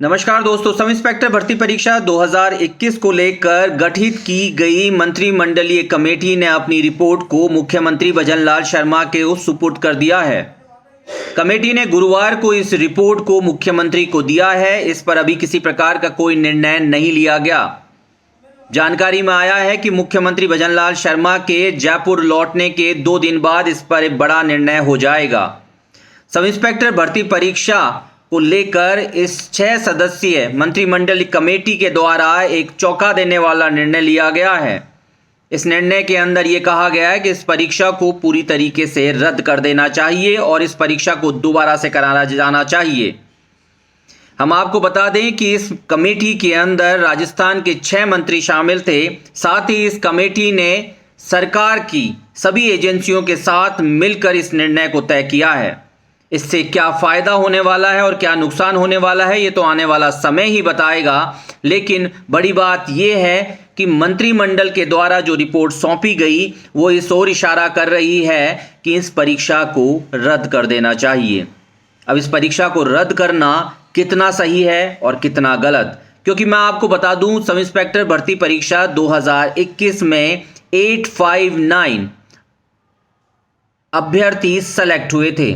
नमस्कार दोस्तों, sub inspector भर्ती परीक्षा 2021 को लेकर गठित की गई मंत्रिमंडलीय कमेटी ने अपनी रिपोर्ट को मुख्यमंत्री भजनलाल शर्मा के सुपुर्द कर दिया है। कमेटी ने गुरुवार को इस रिपोर्ट को मुख्यमंत्री को दिया है। इस पर अभी किसी प्रकार का कोई निर्णय नहीं लिया गया। जानकारी में आया है कि मुख्यमंत्री भजनलाल शर्मा के जयपुर लौटने के 2 दिन बाद इस पर एक बड़ा निर्णय हो जाएगा। सब इंस्पेक्टर भर्ती परीक्षा को लेकर इस 6 सदस्यीय मंत्रिमंडल कमेटी के द्वारा एक चौंका देने वाला निर्णय लिया गया है। इस निर्णय के अंदर ये कहा गया है कि इस परीक्षा को पूरी तरीके से रद्द कर देना चाहिए और इस परीक्षा को दोबारा से कराना जाना चाहिए। हम आपको बता दें कि इस कमेटी के अंदर राजस्थान के 6 मंत्री शामिल थे। साथ ही इस कमेटी ने सरकार की सभी एजेंसियों के साथ मिलकर इस निर्णय को तय किया है। इससे क्या फ़ायदा होने वाला है और क्या नुकसान होने वाला है, ये तो आने वाला समय ही बताएगा। लेकिन बड़ी बात ये है कि मंत्रिमंडल के द्वारा जो रिपोर्ट सौंपी गई वो इस ओर इशारा कर रही है कि इस परीक्षा को रद्द कर देना चाहिए। अब इस परीक्षा को रद्द करना कितना सही है और कितना गलत, क्योंकि मैं आपको बता दूं, सब इंस्पेक्टर भर्ती परीक्षा 2021 में 859 अभ्यर्थी सेलेक्ट हुए थे,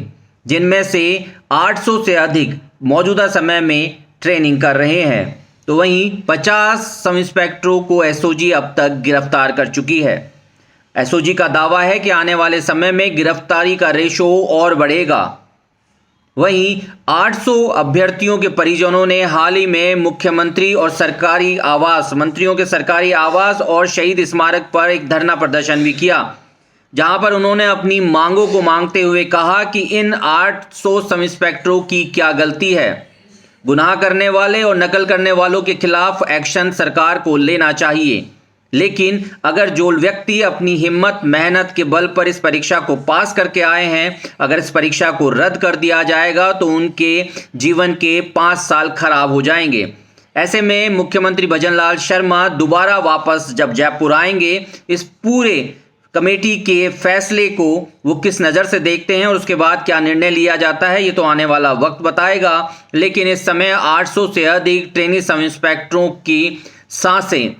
जिनमें से 800 से अधिक मौजूदा समय में ट्रेनिंग कर रहे हैं। तो वहीं 50 सब इंस्पेक्टरों को एसओजी अब तक गिरफ्तार कर चुकी है। एसओजी का दावा है कि आने वाले समय में गिरफ्तारी का रेशो और बढ़ेगा। वहीं 800 अभ्यर्थियों के परिजनों ने हाल ही में मुख्यमंत्री और सरकारी आवास, मंत्रियों के सरकारी आवास और शहीद स्मारक पर एक धरना प्रदर्शन भी किया, जहां पर उन्होंने अपनी मांगों को मांगते हुए कहा कि इन 800 सब इंस्पेक्टरों की क्या गलती है। गुनाह करने वाले और नकल करने वालों के खिलाफ एक्शन सरकार को लेना चाहिए। लेकिन अगर जो व्यक्ति अपनी हिम्मत मेहनत के बल पर इस परीक्षा को पास करके आए हैं, अगर इस परीक्षा को रद्द कर दिया जाएगा तो उनके जीवन के 5 साल खराब हो जाएंगे। ऐसे में मुख्यमंत्री भजनलाल शर्मा दोबारा वापस जब जयपुर आएंगे, इस पूरे कमेटी के फैसले को वो किस नज़र से देखते हैं और उसके बाद क्या निर्णय लिया जाता है, ये तो आने वाला वक्त बताएगा। लेकिन इस समय 800 से अधिक ट्रेनी सब इंस्पेक्टरों की सांसें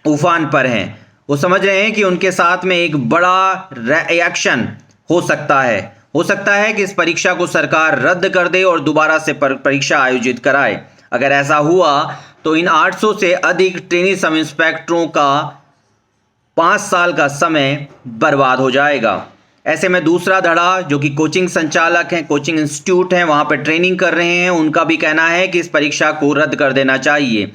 उफान पर हैं। वो समझ रहे हैं कि उनके साथ में एक बड़ा रिएक्शन हो सकता है। हो सकता है कि इस परीक्षा को सरकार रद्द कर दे और दोबारा से परीक्षा आयोजित कराए। अगर ऐसा हुआ तो इन 800 से अधिक ट्रेनी सब इंस्पेक्टरों का 5 साल का समय बर्बाद हो जाएगा। ऐसे में दूसरा धड़ा, जो कि कोचिंग संचालक हैं, कोचिंग इंस्टीट्यूट हैं, वहाँ पर ट्रेनिंग कर रहे हैं, उनका भी कहना है कि इस परीक्षा को रद्द कर देना चाहिए।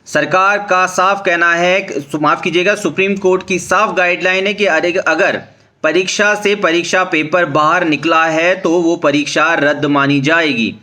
सरकार का साफ कहना है, माफ़ कीजिएगा, सुप्रीम कोर्ट की साफ गाइडलाइन है कि अगर परीक्षा से परीक्षा पेपर बाहर निकला है तो वो परीक्षा रद्द मानी जाएगी।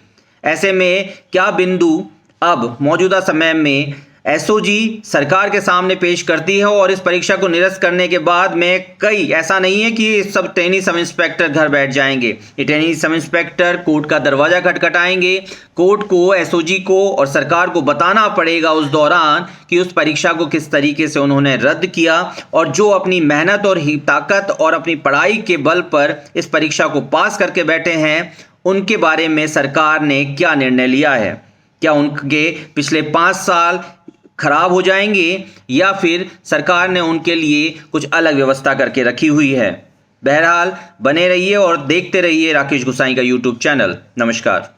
ऐसे में क्या बिंदु अब मौजूदा समय में एसओजी सरकार के सामने पेश करती है और इस परीक्षा को निरस्त करने के बाद में ऐसा नहीं है कि सब ट्रेनी सब इंस्पेक्टर घर बैठ जाएंगे। ये ट्रेनी सब इंस्पेक्टर कोर्ट का दरवाज़ा खटखटाएंगे। कोर्ट को, एसओजी को और सरकार को बताना पड़ेगा उस दौरान कि उस परीक्षा को किस तरीके से उन्होंने रद्द किया और जो अपनी मेहनत और ताकत और अपनी पढ़ाई के बल पर इस परीक्षा को पास करके बैठे हैं, उनके बारे में सरकार ने क्या निर्णय लिया है। क्या उनके पिछले 5 साल खराब हो जाएंगे या फिर सरकार ने उनके लिए कुछ अलग व्यवस्था करके रखी हुई है। बहरहाल बने रहिए और देखते रहिए राकेश गुसाई का यूट्यूब चैनल। नमस्कार।